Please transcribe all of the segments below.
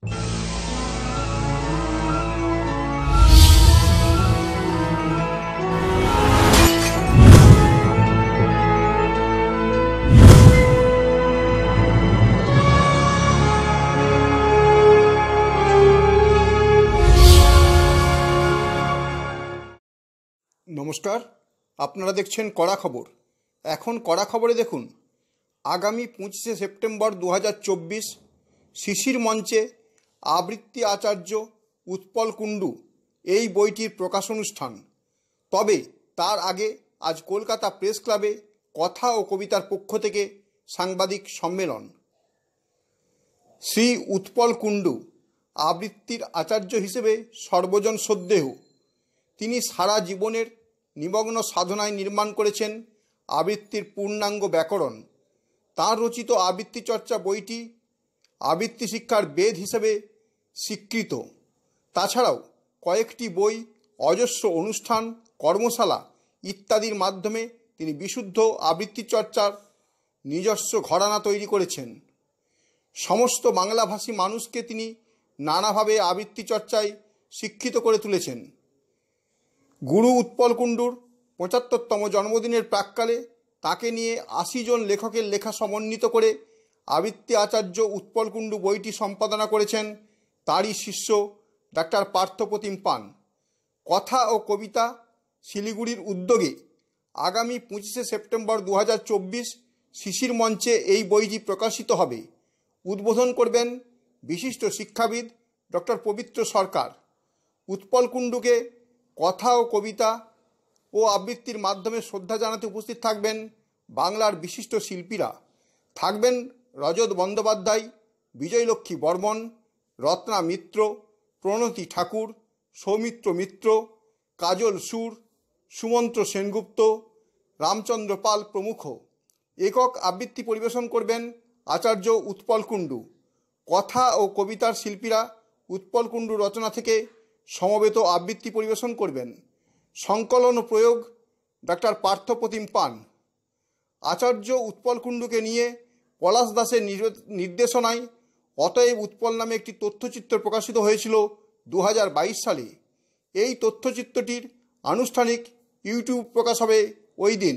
নমস্কার, আপনারা দেখছেন কড়া খবর। এখন কড়া খবরে দেখুন, আগামী 25শে সেপ্টেম্বর 2024 শিশির মঞ্চে আবৃত্তি আচার্য উৎপল কুণ্ডু এই বইটির প্রকাশ অনুষ্ঠান। তবে তার আগে আজ কলকাতা প্রেস ক্লাবে কথা ও কবিতার পক্ষ থেকে সাংবাদিক সম্মেলন। শ্রী উৎপল কুণ্ডু আবৃত্তির আচার্য হিসেবে সর্বজন শ্রদ্ধেয়। তিনি সারা জীবনের নিমগ্ন সাধনায় নির্মাণ করেছেন আবৃত্তির পূর্ণাঙ্গ ব্যাকরণ। তাঁর রচিত আবৃত্তি চর্চা বইটি আবৃত্তি শিক্ষার বেদ হিসেবে স্বীকৃত। তাছাড়াও কয়েকটি বই, অজস্র অনুষ্ঠান, কর্মশালা ইত্যাদির মাধ্যমে তিনি বিশুদ্ধ আবৃত্তি চর্চার নিজস্ব ঘরানা তৈরি করেছেন। সমস্ত বাংলাভাষী মানুষকে তিনি নানাভাবে আবৃত্তি চর্চায় শিক্ষিত করে তুলেছেন। গুরু উৎপল কুণ্ডুর ৭৫তম জন্মদিনের প্রাক্কালে তাকে নিয়ে ৮০ জন লেখকের লেখা সমন্বিত করে আবৃত্তি আচার্য উৎপল কুণ্ডু বইটি সম্পাদনা করেছেন তারই শিষ্য ডাক্তার পার্থপ্রতিম পান। কথা ও কবিতা শিলিগুড়ির উদ্যোগে আগামী 25শে সেপ্টেম্বর 2024 শিশির মঞ্চে এই বইটি প্রকাশিত হবে। উদ্বোধন করবেন বিশিষ্ট শিক্ষাবিদ ডক্টর পবিত্র সরকার। উৎপল কুণ্ডুকে কথা ও কবিতা ও আবৃত্তির মাধ্যমে শ্রদ্ধা জানাতে উপস্থিত থাকবেন বাংলার বিশিষ্ট শিল্পীরা। থাকবেন রজত বন্দ্যোপাধ্যায়, বিজয়লক্ষ্মী বর্মন, রত্না মিত্র, প্রণতি ঠাকুর, সৌমিত্র মিত্র, কাজল সুর, সুমন্ত্র সেনগুপ্ত, রামচন্দ্র পাল প্রমুখ। একক আবৃত্তি পরিবেশন করবেন আচার্য উৎপল কুণ্ডু। কথা ও কবিতার শিল্পীরা উৎপল কুণ্ডু রচনা থেকে সমবেত আবৃত্তি পরিবেশন করবেন। সংকলন ও প্রয়োগ ডাক্তার পার্থপ্রতিম পান। আচার্য উৎপল কুণ্ডুকে নিয়ে পলাশ দাসের নির্দেশনায় অতএব উৎপল নামে একটি তথ্যচিত্র প্রকাশিত হয়েছিল 2022 সালে। এই তথ্যচিত্রটির আনুষ্ঠানিক ইউটিউব প্রকাশ হবে ওই দিন।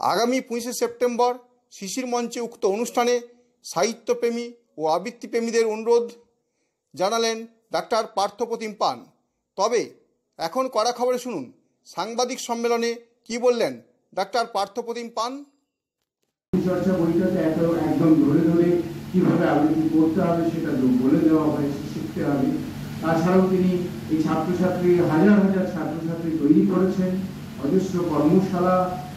আগামী 25শে সেপ্টেম্বর শিশির মঞ্চে উক্ত অনুষ্ঠানে সাহিত্যপ্রেমী ও আবৃত্তিপ্রেমীদের অনুরোধ জানালেন ডাক্তার পার্থপ্রতিম পান। তবে এখন কড়া খবরে শুনুন সাংবাদিক সম্মেলনে কি বললেন ডাক্তার পার্থপ্রতিম পান। চর্চা বইটাতে একদম ধরে ধরে কিভাবে আবৃত্তি করতে হবে সেটা বলে দেওয়া হয়েছে, শিখতে হবে। তাছাড়াও তিনি এই ছাত্রছাত্রী হাজার হাজার ছাত্রছাত্রী তৈরি করেছেন, অজস্র কর্মশালা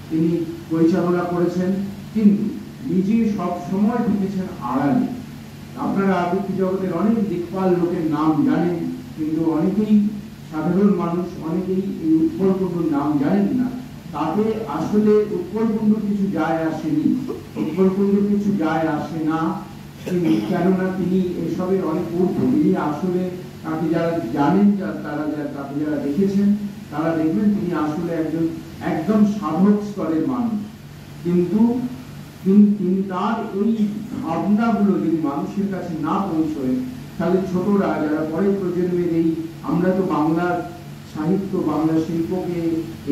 তিনি পরিচালনা করেছেন, কিন্তু নিজে সব সময় থেকেছেন আড়ালে। আপনারা আবৃত্তি জগতের অনেক দিকপাল লোকের নাম জানেন, কিন্তু অনেকেই সাধারণ মানুষ অনেকেই এই উৎপল কুণ্ডুর নাম জানেন না। তাতে আসলে উৎপল কুণ্ডুর কিছু যায় আসেনি, উৎপল কুণ্ডুর কিছু যায় আসে না, কেননা তিনি এসবের অনেক ঊর্ধ্বে। তিনি আসলে তাকে যারা জানেন, তাকে যারা দেখেছেন তারা দেখবেন তিনি আসলে একদম সাধক স্তরের মানুষ। কিন্তু তিনি তার এই ভাবনাগুলো যদি মানুষের কাছে না পৌঁছয়, তাহলে ছোটরা যারা পরের প্রজন্মের আমরা তো বাংলার সাহিত্য, বাংলা শিল্পকে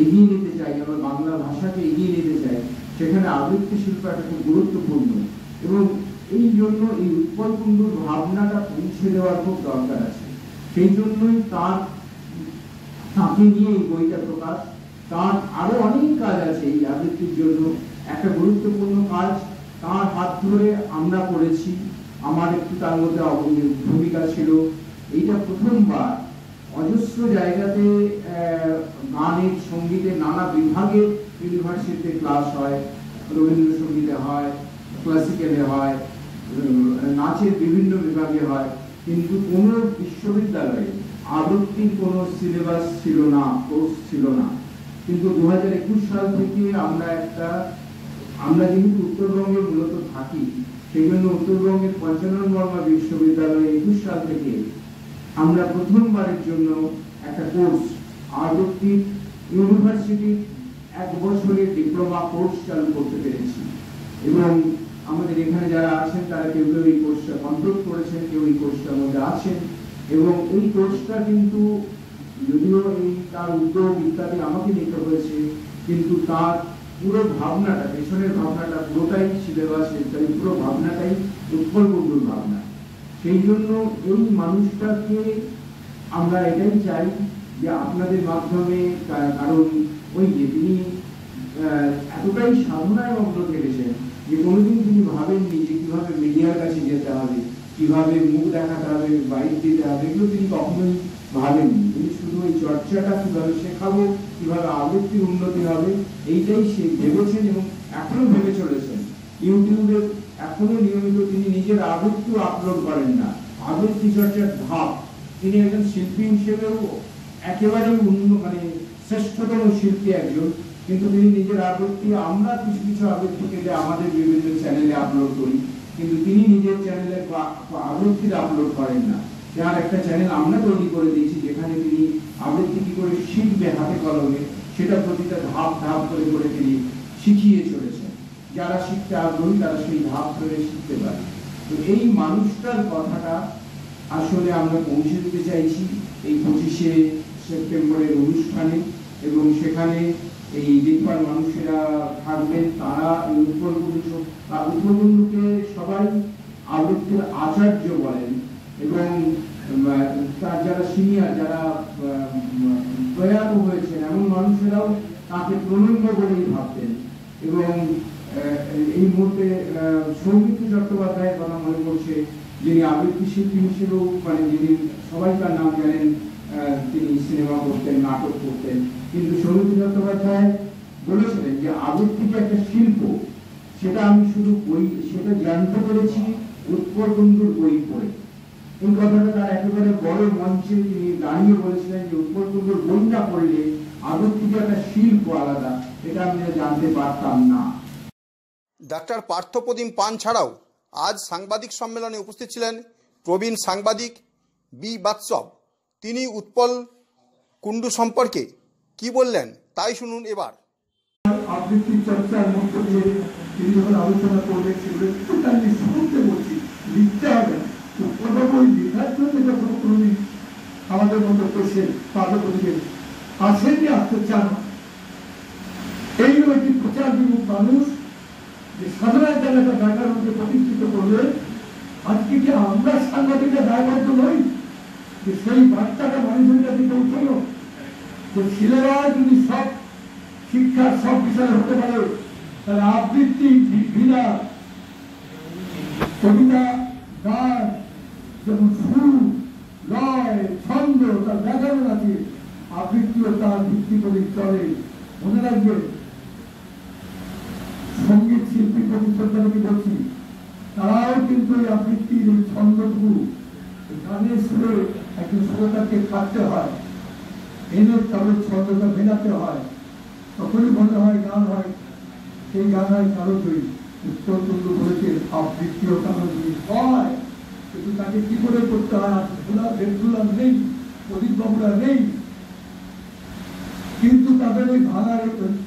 এগিয়ে নিতে চাই, আমরা বাংলা ভাষাকে এগিয়ে নিতে চাই, সেখানে আবৃত্তি শিল্প একটা খুব গুরুত্বপূর্ণ। এবং এই জন্য এই উৎপল কুণ্ডুর ভাবনাটা পৌঁছে দেওয়ার খুব দরকার আছে। সেই জন্যই তাকে নিয়ে এই বইটা প্রকাশ। তার আরো অনেক কাজ আছে এই আবৃত্তির জন্য। একটা গুরুত্বপূর্ণ কাজ তার হাত ধরে আমরা করেছি, আমার একটু তার মধ্যে ভূমিকা ছিল। এইটা প্রথমবার অজস্র জায়গাতে গানের, সঙ্গীতের নানা বিভাগে ইউনিভার্সিটিতে ক্লাস হয়, রবীন্দ্রসঙ্গীতে হয়, ক্লাসিক্যালে হয়, নাচের বিভিন্ন বিভাগে হয়, কিন্তু কোনো বিশ্ববিদ্যালয়ে আবৃত্তির কোনো সিলেবাস ছিল না, কোর্স ছিল না। কিন্তু 2021 সাল থেকে আমরা যেহেতু উত্তরবঙ্গে মূলত থাকি, সেই জন্য উত্তরবঙ্গের পঞ্চানন বর্মা বিশ্ববিদ্যালয়ে 21 সাল থেকে আমরা প্রথমবারের জন্য একটা কোর্স আবৃত্তি ইউনিভার্সিটি 1 বছরের ডিপ্লোমা কোর্স চালু করতে পেরেছি। এবং আমাদের এখানে যারা আছেন তারা কেউ কেউ এই কোর্সটা কমপ্লিট করেছেন, কেউ এই কোর্সটার মধ্যে আছেন, এবং এই কোর্সটা কিন্তু যদিও এই তার উদ্যোগ ইত্যাদি আমাকে নিতে হয়েছে, কিন্তু তার পুরো ভাবনাটা, পেছনের ভাবনাটা পুরোটাই সিলেবাসের, তাই পুরো ভাবনাটাই উৎপল কুণ্ডুর ভাবনা। সেই জন্য এই মানুষটাকে আমরা এটাই চাই যে আপনাদের মাধ্যমে, কারণ ওই যে তিনি এতটাই সাধনায় মগ্ন থেকেছেন যে কোনোদিন তিনি ভাবেননি যে কিভাবে মিডিয়ার কাছে যেতে হবে, কিভাবে মুখ দেখাতে হবে, বাইক দিতে হবে, এগুলো তিনি কখনোই ভাবেননি। তিনি শুধু ওই চর্চাটা কিভাবে শেখাবো, কিভাবে আবৃত্তির উন্নতি হবে, এইটাই সে ভেবেছেন এবং এখনো ভেবে চলেছেন। ইউটিউবে এখনো নিয়মিত তিনি নিজের আবৃত্তিও আপলোড করেন না, আবৃত্তি চর্চার ধাপ। তিনি একজন শিল্পী হিসেবেও একেবারে মানে শ্রেষ্ঠতম শিল্পী একজন, কিন্তু তিনি নিজের আবৃত্তি, আমরা কিছু কিছু আবৃত্তি কেটে আমাদের বিভিন্ন চ্যানেলে আপলোড করি, কিন্তু তিনি নিজের চ্যানেলে আবৃত্তিটা আপলোড করেন না। যার একটা চ্যানেল আমরা তৈরি করে দিয়েছি, যেখানে তিনি আবৃত্তি কি করে শিখবে হাতে কলমে, সেটা প্রতিটা ধাপ ধাপ করে করে তিনি শিখিয়ে চলেছেন। যারা শিখতে আগ্রহী তারা সেই ধাপ ধরে শিখতে পারে। তো এই মানুষটার কথাটা আসলে আমরা পৌঁছে দিতে চাইছি এই 25শে সেপ্টেম্বরের অনুষ্ঠানে, এবং সেখানে এই দেখবার মানুষেরা থাকবেন। তারা উৎপলকুণ্ডুকে সবাই আবৃত্তির আচার্য বলেন, এবং তার যারা সিনিয়র, যারা প্রয়াত হয়েছেন এমন মানুষেরাও তাকে প্রণম্য বলেই ভাবতেন। এবং এই মুহূর্তে সৌমিত্র চট্টোপাধ্যায়ের কথা মনে পড়ছে, যিনি আবৃত্তি শিল্পী হিসেবেও, মানে যিনি সবাই তার নাম জানেন, তিনি সিনেমা করতেন, নাটক করতেন, কিন্তু সৌমিত্র চট্টোপাধ্যায় বলেছিলেন যে আবৃত্তিটা একটা শিল্প। সেটা আমি শুধু বই, সেটা জানতে পেরেছি উৎপলকুণ্ডুর বই পড়ে। এই কথাটা তার একেবারে বড় মঞ্চে তিনি দাঁড়িয়ে বলেছিলেন যে উৎপলকুণ্ডুর বই না পড়লে আবৃত্তিটা একটা শিল্প আলাদা, এটা আমি জানতে পারতাম না। ডাক্তার পার্থপ্রতিম পান ছাড়াও আজ সাংবাদিক সম্মেলনে উপস্থিত ছিলেন প্রবীণ সাংবাদিক বি বাৎসব। তিনি উৎপল কুণ্ডু সম্পর্কে কি বললেন তাই শুনুন এবার। আবৃত্তি চর্চার মধ্য দিয়ে তিনি যখন আলোচনা করবেন সেগুলো একটুখানি শুনতে বলছি, লিখতে হবে না। বই লেখার জন্য যখন কোনোদিন আমাদের মতো পেশেন্ট পাদপতিকে আসেননি, আসতে চান। এই একটি প্রচার বিমুখ মানুষ যে সাধারণ জায়গাটা ব্যাকরণকে প্রতিষ্ঠিত করবে। আজকে কি আমরা সাংবাদিকরা দায়বদ্ধ নই যে সেই বার্তাটা মানুষের কাছে পৌঁছল? যে ছেলেরা যদি সব শিক্ষার সব বিষয় হতে পারে, তাহলে আবৃত্তি, বিনা কবিতা, গান, যেমন সুর, লয়, ছন্দ, তার ব্যাকরণ আছে, আবৃত্তিও তার ভিত্তি করে চলে। মনে রাখবেন, সঙ্গীত শিল্পী প্রতিষ্ঠানকে বলছি, তারাও কিন্তু এই আবৃত্তির এই ছন্দটুকু গানের সুরে একজন শ্রোতাকে কাটতে হয়, এনে তাদের ছন্দটা ভেঙাতে হয়, তখনই মনে হয় গান হয়। সেই গান হয় কারোই। উৎপলকুণ্ডু বলেছে আবৃত্তিও কারোই হয়, কিন্তু তাকে কি করে করতে হয়? বেদুলা নেই, প্রদীপবাবুরা নেই, কিন্তু তাদের ওই ভাঙা,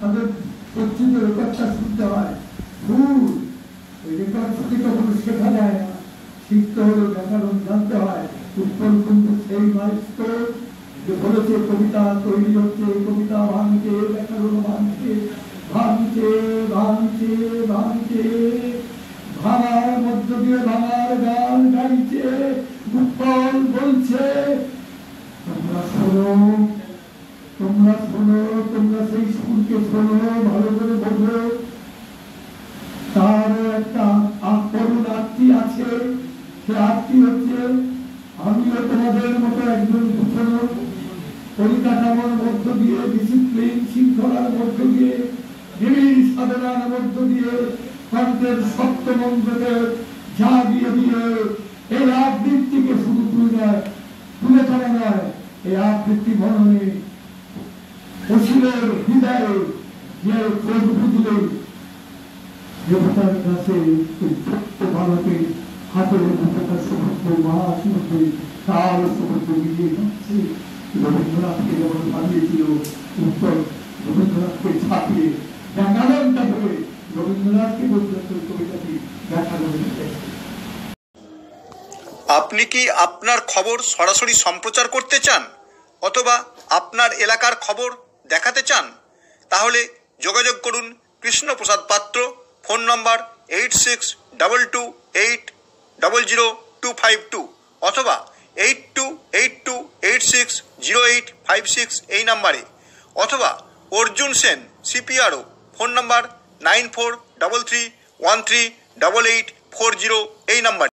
তাদের পরিচিত রেকর্ডটা শুনতে হয়। ভুল ওই রেকর্ড থেকে কখনো শেখা যায় না, শিখতে হলে ব্যাকরণ জানতে হয়। উৎপলকুণ্ডু সেই মাইস্ট্রো যে বলেছে কবিতা তৈরি হচ্ছে, কবিতা ভাঙছে, ব্যাকরণ ভাঙছে, ভাঙছে ভাঙছে ভাঙছে, ভাঙার মধ্য দিয়ে ভাঙার গান গাইছে। উৎপল বলছে তোমরা শোনো, তোমরা শোনো, তোমরা সেই সুরকে শোনো, ভালো করে বোঝো। তার একটা করুণ আত্মী আছে, সে আত্মী হচ্ছে আমিও তোমাদের মতো একজন ভূষণ। পরিকাঠামোর মধ্য দিয়ে, ডিসিপ্লিন শৃঙ্খলার মধ্য দিয়ে, নিবিড় সাধনার মধ্য দিয়ে, কণ্ঠের সপ্তমন্ত্রকে জাগিয়ে দিয়ে এই আবৃত্তিকে শুধু তুলে ধরা নয়, এই আবৃত্তি বর্ণনে অসীমের হৃদয়ে যে চোখ বুঝলে দেবতার কাছে ছোট্ট ভারতের হাতের ভূমিকা সমুদ্র, মহাসমুদ্র, তার সমুদ্র মিলিয়ে যাচ্ছে। রবীন্দ্রনাথকে যেমন বানিয়েছিল উত্তর, রবীন্দ্রনাথকে ছাপিয়ে ব্যাকরণটা ধরে রবীন্দ্রনাথকে পর্যন্ত কবিতাটি ব্যাখ্যা করে দিয়েছে। আপনি কি আপনার খবর সরাসরি সম্প্রচার করতে চান অথবা আপনার এলাকার খবর দেখাতে চান? তাহলে যোগাযোগ করুন কৃষ্ণপ্রসাদ পাত্র, ফোন নম্বর 8622800252 অথবা 8282860856 এই নাম্বারে, অথবা অর্জুন সেন CPRO, ফোন নম্বর 9433138840 এই নাম্বারে।